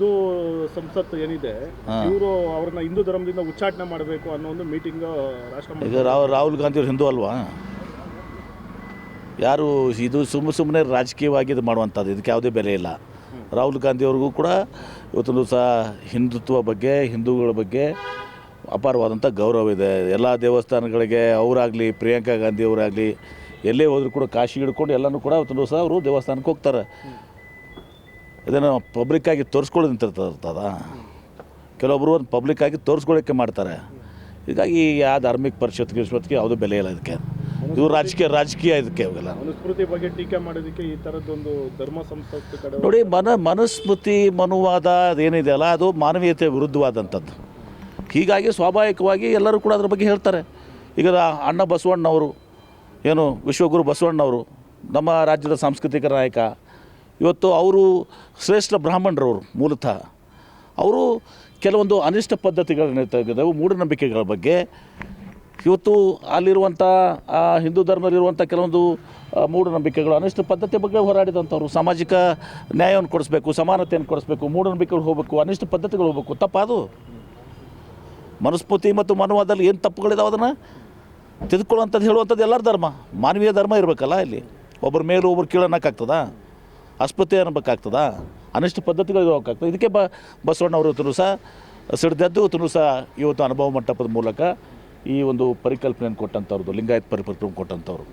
ಇದು ಸಂಸತ್ತು ಏನಿದೆ ಇವರು ಅವ್ರನ್ನ ಹಿಂದೂ ಧರ್ಮದಿಂದ ಉಚ್ಚಾಟನೆ ಮಾಡಬೇಕು ಅನ್ನೋ ಒಂದು ಮೀಟಿಂಗ್ ರಾಷ್ಟ್ರ ಈಗ ರಾಹುಲ್ ಗಾಂಧಿ ಅವರು ಹಿಂದೂ ಅಲ್ವಾ? ಯಾರು ಇದು ಸುಮ್ಮನೆ ರಾಜಕೀಯವಾಗಿ ಇದು ಮಾಡುವಂಥದ್ದು, ಇದಕ್ಕೆ ಯಾವುದೇ ಬೆಲೆ ಇಲ್ಲ. ರಾಹುಲ್ ಗಾಂಧಿಯವ್ರಿಗೂ ಕೂಡ ಇವತ್ತೊಂದು ದಿವಸ ಹಿಂದುತ್ವ ಬಗ್ಗೆ, ಹಿಂದೂಗಳ ಬಗ್ಗೆ ಅಪಾರವಾದಂಥ ಗೌರವ ಇದೆ. ಎಲ್ಲ ದೇವಸ್ಥಾನಗಳಿಗೆ ಅವರಾಗಲಿ, ಪ್ರಿಯಾಂಕಾ ಗಾಂಧಿ ಅವರಾಗಲಿ, ಎಲ್ಲೇ ಹೋದರೂ ಕೂಡ ಕಾಶಿ ಹಿಡ್ಕೊಂಡು ಎಲ್ಲನೂ ಕೂಡ ಇವತ್ತೊಂದು ದಿವಸ ಅವರು ದೇವಸ್ಥಾನಕ್ಕೆ ಹೋಗ್ತಾರೆ. ಇದನ್ನು ಪಬ್ಲಿಕ್ಕಾಗಿ ತೋರಿಸ್ಕೊಳ್ಳೋದಂತಿರ್ತದ. ಕೆಲವೊಬ್ಬರು ಒಂದು ಪಬ್ಲಿಕ್ಕಾಗಿ ತೋರಿಸ್ಕೊಳ್ಳೋಕ್ಕೆ ಮಾಡ್ತಾರೆ. ಹೀಗಾಗಿ ಯಾವ ಧಾರ್ಮಿಕ ಪರಿಷತ್ಗೆ ಯಾವುದೂ ಬೆಲೆ ಇಲ್ಲ ಇದಕ್ಕೆ. ಇದು ರಾಜಕೀಯ ಇದಕ್ಕೆ ಅವೆಲ್ಲ. ಮನುಸ್ಮೃತಿ ಬಗ್ಗೆ ಟೀಕೆ ಮಾಡೋದಕ್ಕೆ ಈ ಥರದ್ದೊಂದು ಧರ್ಮ ಸಂಸ್ಥೆ ಕಡೆ ನೋಡಿ, ಮನುಸ್ಮೃತಿ ಮನುವಾದ ಅದೇನಿದೆಯಲ್ಲ, ಅದು ಮಾನವೀಯತೆ ವಿರುದ್ಧವಾದಂಥದ್ದು. ಹೀಗಾಗಿ ಸ್ವಾಭಾವಿಕವಾಗಿ ಎಲ್ಲರೂ ಕೂಡ ಅದ್ರ ಬಗ್ಗೆ ಹೇಳ್ತಾರೆ. ಈಗ ಅಣ್ಣ ಬಸವಣ್ಣವರು, ಏನು ವಿಶ್ವಗುರು ಬಸವಣ್ಣವರು, ನಮ್ಮ ರಾಜ್ಯದ ಸಾಂಸ್ಕೃತಿಕ ನಾಯಕ, ಇವತ್ತು ಅವರು ಶ್ರೇಷ್ಠ ಬ್ರಾಹ್ಮಣರವರು. ಮೂಲತಃ ಅವರು ಕೆಲವೊಂದು ಅನಿಷ್ಟ ಪದ್ಧತಿಗಳನ್ನ ತೆಗೆದವು, ಮೂಢನಂಬಿಕೆಗಳ ಬಗ್ಗೆ ಇವತ್ತು ಅಲ್ಲಿರುವಂಥ ಹಿಂದೂ ಧರ್ಮದಲ್ಲಿರುವಂಥ ಕೆಲವೊಂದು ಮೂಢನಂಬಿಕೆಗಳು, ಅನಿಷ್ಟ ಪದ್ಧತಿ ಬಗ್ಗೆ ಹೋರಾಡಿದಂಥವ್ರು. ಸಾಮಾಜಿಕ ನ್ಯಾಯವನ್ನು ಕೊಡಿಸ್ಬೇಕು, ಸಮಾನತೆಯನ್ನು ಕೊಡಿಸ್ಬೇಕು, ಮೂಢನಂಬಿಕೆಗಳು ಹೋಗಬೇಕು, ಅನಿಷ್ಟ ಪದ್ಧತಿಗಳು ಹೋಗಬೇಕು. ತಪ್ಪದು. ಮನುಸ್ಮೃತಿ ಮತ್ತು ಮನುವಾದಲ್ಲಿ ಏನು ತಪ್ಪುಗಳಿದಾವೆ ಅದನ್ನು ತಿದ್ಕೊಳ್ಳುವಂಥದ್ದು, ಹೇಳುವಂಥದ್ದು ಎಲ್ಲರ ಧರ್ಮ, ಮಾನವೀಯ ಧರ್ಮ ಇರಬೇಕಲ್ಲ. ಇಲ್ಲಿ ಒಬ್ಬರ ಮೇಲೂ ಒಬ್ಬರು ಕೀಳನ್ನಕ್ಕಾಗ್ತದ, ಅಸ್ಪೃಶ್ಯತೆ ಅನ್ನಬೇಕಾಗ್ತದ, ಅನಿಷ್ಟ ಪದ್ಧತಿಗಳು ಇರೋಕ್ಕಾಗ್ತದೆ. ಇದಕ್ಕೆ ಬಸವಣ್ಣವರು ಇವತ್ತು ಸಹ ಸಿಡಿದದ್ದು, ಇವತ್ತು ಸಹ ಇವತ್ತು ಅನುಭವ ಮಂಟಪದ ಮೂಲಕ ಈ ಒಂದು ಪರಿಕಲ್ಪನೆಯನ್ನು ಕೊಟ್ಟಂಥವ್ರದ್ದು, ಲಿಂಗಾಯತ್ ಪರಿಕಲ್ಪನೆ ಕೊಟ್ಟಂಥವ್ರು.